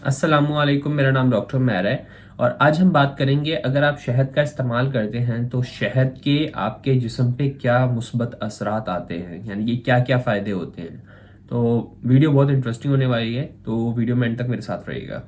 अस्सलाम वालेकुम। मेरा नाम डॉक्टर मैर है और आज हम बात करेंगे अगर आप शहद का इस्तेमाल करते हैं तो शहद के आपके जिस्म पे क्या मुस्बत असरात आते हैं, यानी कि क्या क्या फ़ायदे होते हैं। तो वीडियो बहुत इंटरेस्टिंग होने वाली है, तो वीडियो में एंड तक मेरे साथ रहिएगा।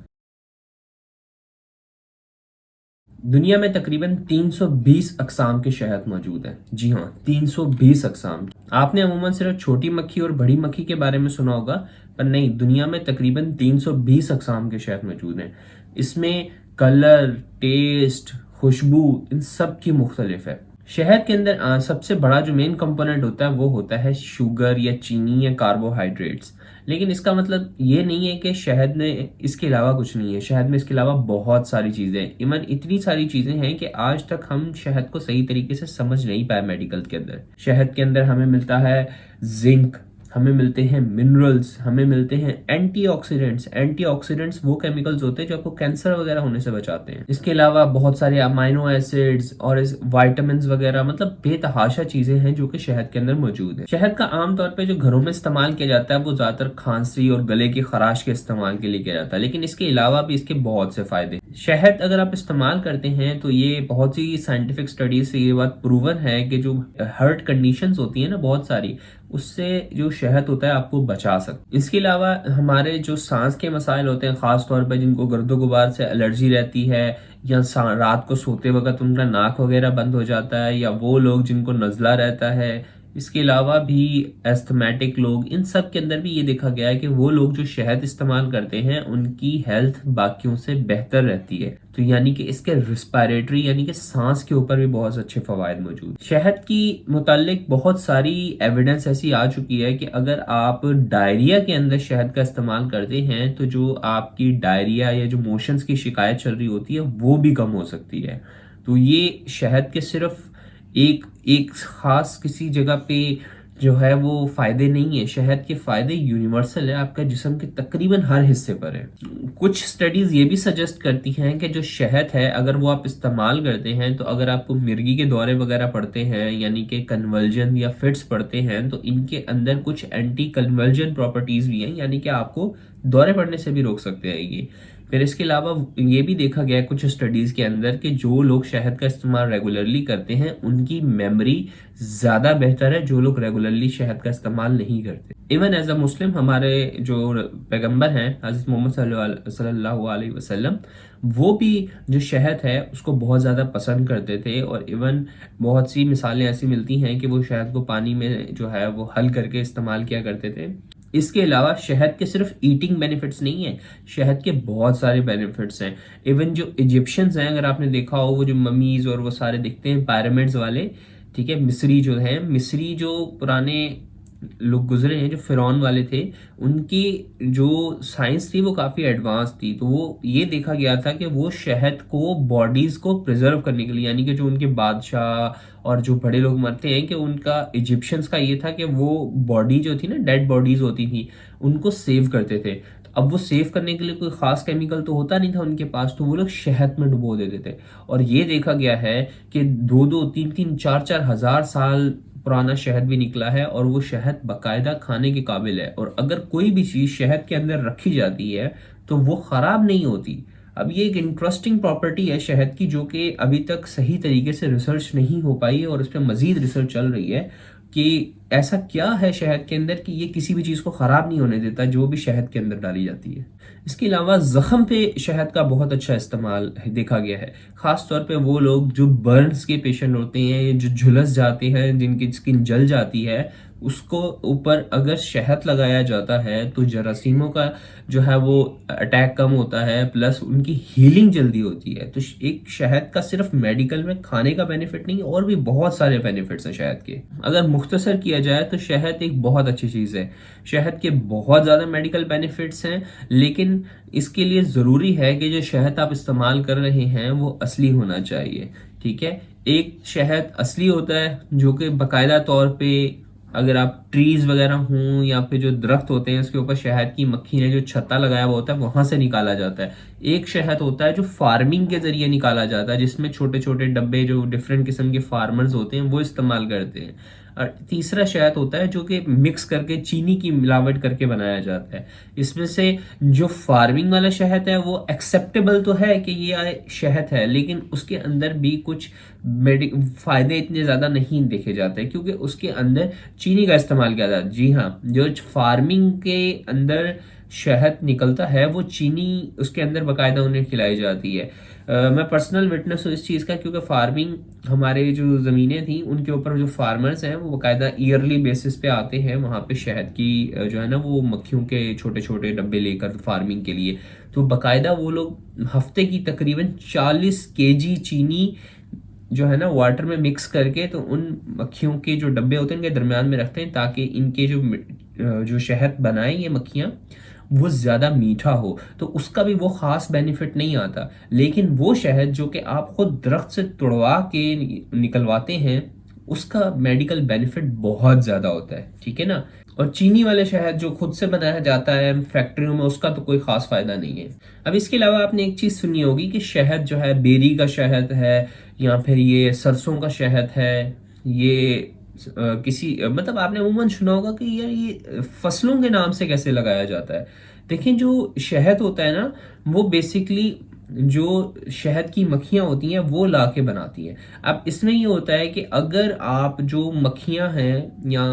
दुनिया में तकरीबन 320 अक़साम के शहद मौजूद हैं। जी हाँ, 320 अक़साम। आपने अमूमन सिर्फ छोटी मक्खी और बड़ी मक्खी के बारे में सुना होगा, पर नहीं, दुनिया में तकरीबन 320 अक़साम के शहद मौजूद हैं। इसमें कलर, टेस्ट, खुशबू इन सब की मुख्तलिफ है। शहद के अंदर सबसे बड़ा जो मेन कंपोनेंट होता है वो होता है शुगर या चीनी या कार्बोहाइड्रेट्स। लेकिन इसका मतलब ये नहीं है कि शहद में इसके अलावा कुछ नहीं है। शहद में इसके अलावा बहुत सारी चीज़ें हैं। इवन इतनी सारी चीज़ें हैं कि आज तक हम शहद को सही तरीके से समझ नहीं पाए। मेडिकल के अंदर शहद के अंदर हमें मिलता है जिंक, हमें मिलते हैं मिनरल्स, हमें मिलते हैं एंटीऑक्सीडेंट्स। एंटीऑक्सीडेंट्स वो केमिकल्स होते हैं जो आपको कैंसर वगैरह होने से बचाते हैं। इसके अलावा बहुत सारे अमाइनो एसिड्स और वाइटामिन वगैरह, मतलब बेतहाशा चीजें हैं जो कि शहद के अंदर मौजूद है। शहद का आमतौर पे जो घरों में इस्तेमाल किया जाता है वो ज्यादातर खांसी और गले की खराश के इस्तेमाल के लिए किया जाता है, लेकिन इसके अलावा भी इसके बहुत से फायदे। शहद अगर आप इस्तेमाल करते हैं तो ये बहुत सी साइंटिफिक स्टडीज से ये बात प्रूवन है कि जो हार्ट कंडीशंस होती है ना बहुत सारी, उससे जो शहद होता है आपको बचा सकता। इसके अलावा हमारे जो सांस के मसाइल होते हैं, खास तौर पर जिनको गर्दो गुबार से एलर्जी रहती है या रात को सोते वक्त उनका नाक वगैरह बंद हो जाता है, या वो लोग जिनको नज़ला रहता है, इसके अलावा भी एस्थमेटिक लोग, इन सब के अंदर भी ये देखा गया है कि वो लोग जो शहद इस्तेमाल करते हैं उनकी हेल्थ बाकियों से बेहतर रहती है। तो यानी कि इसके रिस्पायरेटरी यानी कि सांस के ऊपर भी बहुत अच्छे फवायद मौजूद। शहद की मुतालिक बहुत सारी एविडेंस ऐसी आ चुकी है कि अगर आप डायरिया के अंदर शहद का इस्तेमाल करते हैं तो जो आपकी डायरिया या जो मोशंस की शिकायत चल रही होती है वो भी कम हो सकती है। तो ये शहद के सिर्फ एक एक खास किसी जगह पे जो है वो फायदे नहीं है। शहद के फायदे यूनिवर्सल है, आपका जिस्म के तकरीबन हर हिस्से पर है। कुछ स्टडीज ये भी सजेस्ट करती हैं कि जो शहद है अगर वो आप इस्तेमाल करते हैं तो अगर आपको मिर्गी के दौरे वगैरह पड़ते हैं, यानी कि कन्वर्जन या फिट्स पड़ते हैं, तो इनके अंदर कुछ एंटी कन्वर्जन प्रॉपर्टीज भी हैं, यानी कि आपको दौरे पड़ने से भी रोक सकते हैं ये। फिर इसके अलावा ये भी देखा गया है कुछ स्टडीज के अंदर कि जो लोग शहद का इस्तेमाल रेगुलरली करते हैं उनकी मेमोरी ज्यादा बेहतर है जो लोग रेगुलरली शहद का इस्तेमाल नहीं करते। इवन एज अ मुस्लिम हमारे जो पैगंबर हैं हज़रत मोहम्मद सल्लल्लाहु अलैहि वसल्लम, वो भी जो शहद है उसको बहुत ज़्यादा पसंद करते थे। और इवन बहुत सी मिसालें ऐसी मिलती हैं कि वो शहद को पानी में जो है वो हल करके इस्तेमाल किया करते थे। इसके अलावा शहद के सिर्फ ईटिंग बेनिफिट्स नहीं है, शहद के बहुत सारे बेनिफिट्स हैं। इवन जो इजिप्शियंस हैं, अगर आपने देखा हो वो जो ममीज और वो सारे दिखते हैं पिरामिड्स वाले, ठीक है, मिस्री जो है, मिस्री जो पुराने लोग गुजरे हैं जो फिरौन वाले थे, उनकी जो साइंस थी वो काफ़ी एडवांस थी। तो वो ये देखा गया था कि वो शहद को बॉडीज़ को प्रिजर्व करने के लिए, यानी कि जो उनके बादशाह और जो बड़े लोग मरते हैं, कि उनका इजिप्शियंस का ये था कि वो बॉडी जो थी ना, डेड बॉडीज़ होती थी, उनको सेव करते थे। तो अब वो सेव करने के लिए कोई ख़ास केमिकल तो होता नहीं था उनके पास, तो वो लोग शहद में डुबो देते थे। और ये देखा गया है कि 2-2, 3-3, 4-4 हज़ार साल पुराना शहद भी निकला है और वो शहद बाकायदा खाने के काबिल है। और अगर कोई भी चीज़ शहद के अंदर रखी जाती है तो वो ख़राब नहीं होती। अब ये एक इंटरेस्टिंग प्रॉपर्टी है शहद की जो कि अभी तक सही तरीके से रिसर्च नहीं हो पाई है और इस पर मज़ीद रिसर्च चल रही है कि ऐसा क्या है शहद के अंदर कि ये किसी भी चीज़ को ख़राब नहीं होने देता जो भी शहद के अंदर डाली जाती है। इसके अलावा ज़ख़म पे शहद का बहुत अच्छा इस्तेमाल देखा गया है। ख़ास तौर पे वो लोग जो बर्न्स के पेशेंट होते हैं, जो झुलस जाते हैं, जिनकी स्किन जल जाती है, उसको ऊपर अगर शहद लगाया जाता है तो जरासीमों का जो है वो अटैक कम होता है, प्लस उनकी हीलिंग जल्दी होती है। तो एक शहद का सिर्फ मेडिकल में खाने का बेनिफिट नहीं, और भी बहुत सारे बेनिफिट्स हैं शहद के। अगर मुख्तसर किया जाए तो शहद एक बहुत अच्छी चीज़ है। शहद के बहुत ज़्यादा मेडिकल बेनिफिट्स हैं, लेकिन इसके लिए ज़रूरी है कि जो शहद आप इस्तेमाल कर रहे हैं वो असली होना चाहिए, ठीक है। एक शहद असली होता है जो कि बाकायदा तौर पे अगर आप ट्रीज वगैरह हों या फिर जो दरख्त होते हैं उसके ऊपर शहद की मक्खी ने जो छत्ता लगाया हुआ होता है वहां से निकाला जाता है। एक शहद होता है जो फार्मिंग के जरिए निकाला जाता है, जिसमें छोटे छोटे डब्बे जो डिफरेंट किस्म के फार्मर्स होते हैं वो इस्तेमाल करते हैं। اور تیسرا شہد ہوتا ہے جو کہ مکس کر کے چینی کی ملاوٹ کر کے بنایا جاتا ہے. اس میں سے جو فارمنگ والا شہد ہے وہ ایکسیپٹیبل تو ہے کہ یہ شہد ہے، لیکن اس کے اندر بھی کچھ فائدے اتنے زیادہ نہیں دیکھے جاتے کیونکہ اس کے اندر چینی کا استعمال کیا جاتا ہے. جی ہاں، جو فارمنگ کے اندر شہد نکلتا ہے وہ چینی اس کے اندر باقاعدہ انہیں کھلائی جاتی ہے. میں پرسنل وٹنس ہوں اس چیز کا، کیونکہ فارمنگ ہمارے جو زمینیں تھیں ان کے اوپر جو فارمرز ہیں وہ باقاعدہ ایئرلی بیسس پہ آتے ہیں وہاں پہ شہد کی جو ہے نا وہ مکھیوں کے چھوٹے چھوٹے ڈبے لے کر فارمنگ کے لیے. تو باقاعدہ وہ لوگ ہفتے کی تقریباً 40 kg چینی جو ہے نا واٹر میں مکس کر کے تو ان مکھیوں کے جو ڈبے ہوتے ہیں ان کے درمیان میں رکھتے ہیں تاکہ ان کے جو شہد بنائیں یہ مکھیاں وہ زیادہ میٹھا ہو. تو اس کا بھی وہ خاص بینیفٹ نہیں آتا، لیکن وہ شہد جو کہ آپ خود درخت سے توڑوا کے نکلواتے ہیں اس کا میڈیکل بینیفٹ بہت زیادہ ہوتا ہے. ٹھیک ہے نا. اور چینی والے شہد جو خود سے بنایا جاتا ہے فیکٹریوں میں اس کا تو کوئی خاص فائدہ نہیں ہے. اب اس کے علاوہ آپ نے ایک چیز سنی ہوگی کہ شہد جو ہے بیری کا شہد ہے یا پھر یہ سرسوں کا شہد ہے، یہ کسی مطلب آپ نے عموماً سنا ہوگا کہ یار یہ فصلوں کے نام سے کیسے لگایا جاتا ہے. دیکھیں جو شہد ہوتا ہے نا وہ بیسیکلی جو شہد کی مکھیاں ہوتی ہیں وہ لا کے بناتی ہیں. اب اس میں یہ ہوتا ہے کہ اگر آپ جو مکھیاں ہیں یا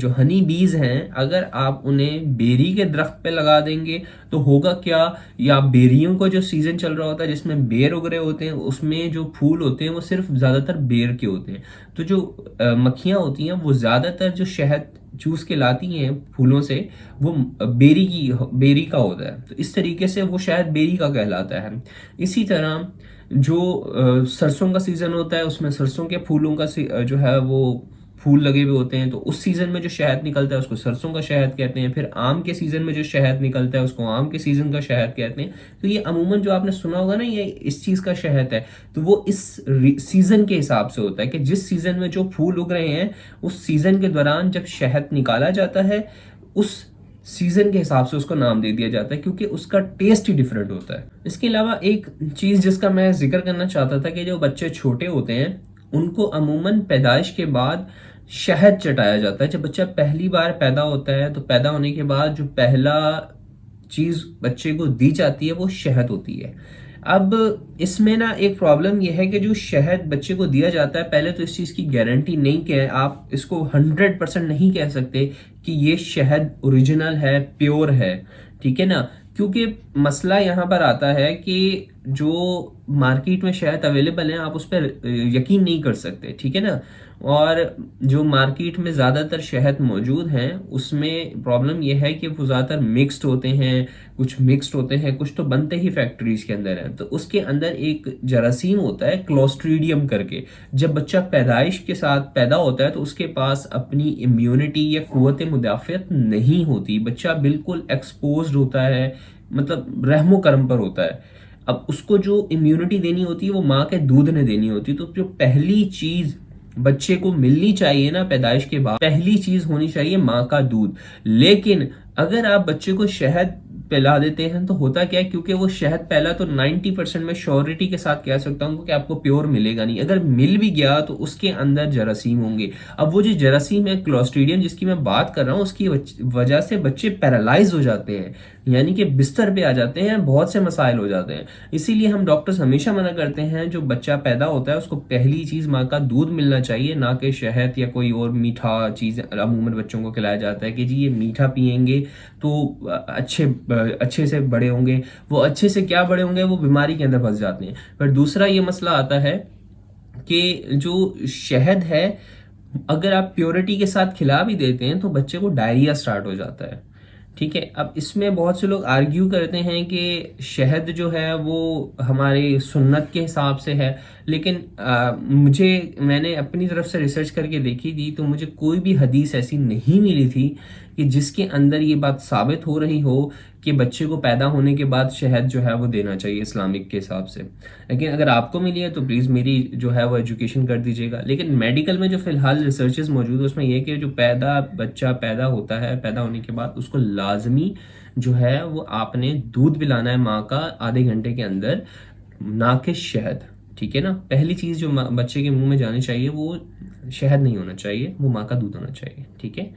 جو ہنی بیز ہیں اگر آپ انہیں بیری کے درخت پہ لگا دیں گے تو ہوگا کیا، یا بیریوں کو جو سیزن چل رہا ہوتا ہے جس میں بیر اگ رہے ہوتے ہیں اس میں جو پھول ہوتے ہیں وہ صرف زیادہ تر بیر کے ہوتے ہیں. تو جو مکھیاں ہوتی ہیں وہ زیادہ تر جو شہد چوس کے لاتی ہیں پھولوں سے وہ بیری کا ہوتا ہے. تو اس طریقے سے وہ شاید بیری کا کہلاتا ہے. اسی طرح جو سرسوں کا سیزن ہوتا ہے اس میں سرسوں کے پھولوں کا جو ہے وہ پھول لگے ہوئے ہوتے ہیں تو اس سیزن میں جو شہد نکلتا ہے اس کو سرسوں کا شہد کہتے ہیں. پھر آم کے سیزن میں جو شہد نکلتا ہے اس کو آم کے سیزن کا شہد کہتے ہیں. تو یہ عموماً جو آپ نے سنا ہوگا نا یہ اس چیز کا شہد ہے تو وہ اس سیزن کے حساب سے ہوتا ہے کہ جس سیزن میں جو پھول اگ رہے ہیں اس سیزن کے دوران جب شہد نکالا جاتا ہے اس سیزن کے حساب سے اس کو نام دے دیا جاتا ہے کیونکہ اس کا ٹیسٹ ہی ڈیفرنٹ ہوتا ہے. اس کے علاوہ ایک چیز جس کا میں ذکر کرنا چاہتا تھا کہ جو بچے چھوٹے ہوتے ہیں ان کو عموماً پیدائش کے بعد شہد چٹایا جاتا ہے. جب بچہ پہلی بار پیدا ہوتا ہے تو پیدا ہونے کے بعد جو پہلا چیز بچے کو دی جاتی ہے وہ شہد ہوتی ہے. اب اس میں نا ایک پرابلم یہ ہے کہ جو شہد بچے کو دیا جاتا ہے پہلے تو اس چیز کی گارنٹی نہیں کہ آپ اس کو 100% نہیں کہہ سکتے کہ یہ شہد اوریجنل ہے پیور ہے. ٹھیک ہے نا. کیونکہ مسئلہ یہاں پر آتا ہے کہ جو مارکیٹ میں شہد اویلیبل ہیں آپ اس پر یقین نہیں کر سکتے. ٹھیک ہے نا. اور جو مارکیٹ میں زیادہ تر شہد موجود ہیں اس میں پرابلم یہ ہے کہ وہ زیادہ تر مکسڈ ہوتے ہیں، کچھ مکسڈ ہوتے ہیں، کچھ تو بنتے ہی فیکٹریز کے اندر ہیں. تو اس کے اندر ایک جراثیم ہوتا ہے کلوسٹریڈیم کر کے. جب بچہ پیدائش کے ساتھ پیدا ہوتا ہے تو اس کے پاس اپنی امیونٹی یا قوت مدافعت نہیں ہوتی. بچہ بالکل ایکسپوزڈ ہوتا ہے، مطلب رحم و کرم پر ہوتا ہے. اب اس کو جو امیونٹی دینی ہوتی ہے وہ ماں کے دودھ نے دینی ہوتی ہے. تو جو پہلی چیز بچے کو ملنی چاہیے نا پیدائش کے بعد پہلی چیز ہونی چاہیے ماں کا دودھ. لیکن اگر آپ بچے کو شہد پلا دیتے ہیں تو ہوتا کیا ہے، کیونکہ وہ شہد پہلا تو 90% میں شیورٹی کے ساتھ کہہ سکتا ہوں کہ آپ کو پیور ملے گا نہیں. اگر مل بھی گیا تو اس کے اندر جراثیم ہوں گے. اب وہ جو جراثیم ہے کلوسٹریڈیم جس کی میں بات کر رہا ہوں اس کی وجہ سے بچے پیرالائز ہو جاتے ہیں، یعنی کہ بستر پہ آ جاتے ہیں، بہت سے مسائل ہو جاتے ہیں. اسی لیے ہم ڈاکٹرز ہمیشہ منع کرتے ہیں جو بچہ پیدا ہوتا ہے اس کو پہلی چیز ماں کا دودھ ملنا چاہیے، نہ کہ شہد یا کوئی اور میٹھا چیز. عموماً بچوں کو کھلایا جاتا ہے کہ جی یہ میٹھا پئیں گے تو اچھے سے بڑے ہوں گے. وہ اچھے سے کیا بڑے ہوں گے، وہ بیماری کے اندر پھنس جاتے ہیں. پھر دوسرا یہ مسئلہ آتا ہے کہ جو شہد ہے اگر آپ پیورٹی کے ساتھ کھلا بھی دیتے ہیں تو بچے کو ڈائریا سٹارٹ ہو جاتا ہے. ٹھیک ہے. اب اس میں بہت سے لوگ آرگیو کرتے ہیں کہ شہد جو ہے وہ ہماری سنت کے حساب سے ہے، لیکن میں نے اپنی طرف سے ریسرچ کر کے دیکھی تھی تو مجھے کوئی بھی حدیث ایسی نہیں ملی تھی کہ جس کے اندر یہ بات ثابت ہو رہی ہو کہ بچے کو پیدا ہونے کے بعد شہد جو ہے وہ دینا چاہیے اسلامک کے حساب سے. لیکن اگر آپ کو ملی ہے تو پلیز میری جو ہے وہ ایجوکیشن کر دیجیے گا. لیکن میڈیکل میں جو فی الحال ریسرچز موجود ہے اس میں یہ کہ جو بچہ پیدا ہوتا ہے پیدا ہونے کے بعد اس کو لازمی جو ہے وہ آپ نے دودھ پلانا ہے ماں کا آدھے گھنٹے کے اندر، نہ کہ شہد. ٹھیک ہے نا. پہلی چیز جو بچے کے منہ میں جانی چاہیے وہ شہد نہیں ہونا چاہیے, وہ ماں کا دودھ ہونا چاہیے. ٹھیک ہے.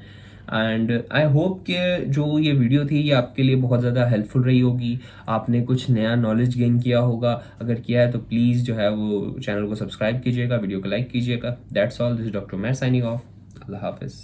اینڈ آئی ہوپ کہ جو یہ ویڈیو تھی یہ آپ کے لیے بہت زیادہ ہیلپ فل رہی ہوگی, آپ نے کچھ نیا نالج گین کیا ہوگا. اگر کیا ہے تو پلیز جو ہے وہ چینل کو سبسکرائب کیجیے گا, ویڈیو کو لائک کیجیے گا. That's all, this is doctor Umair signing off. اللہ حافظ.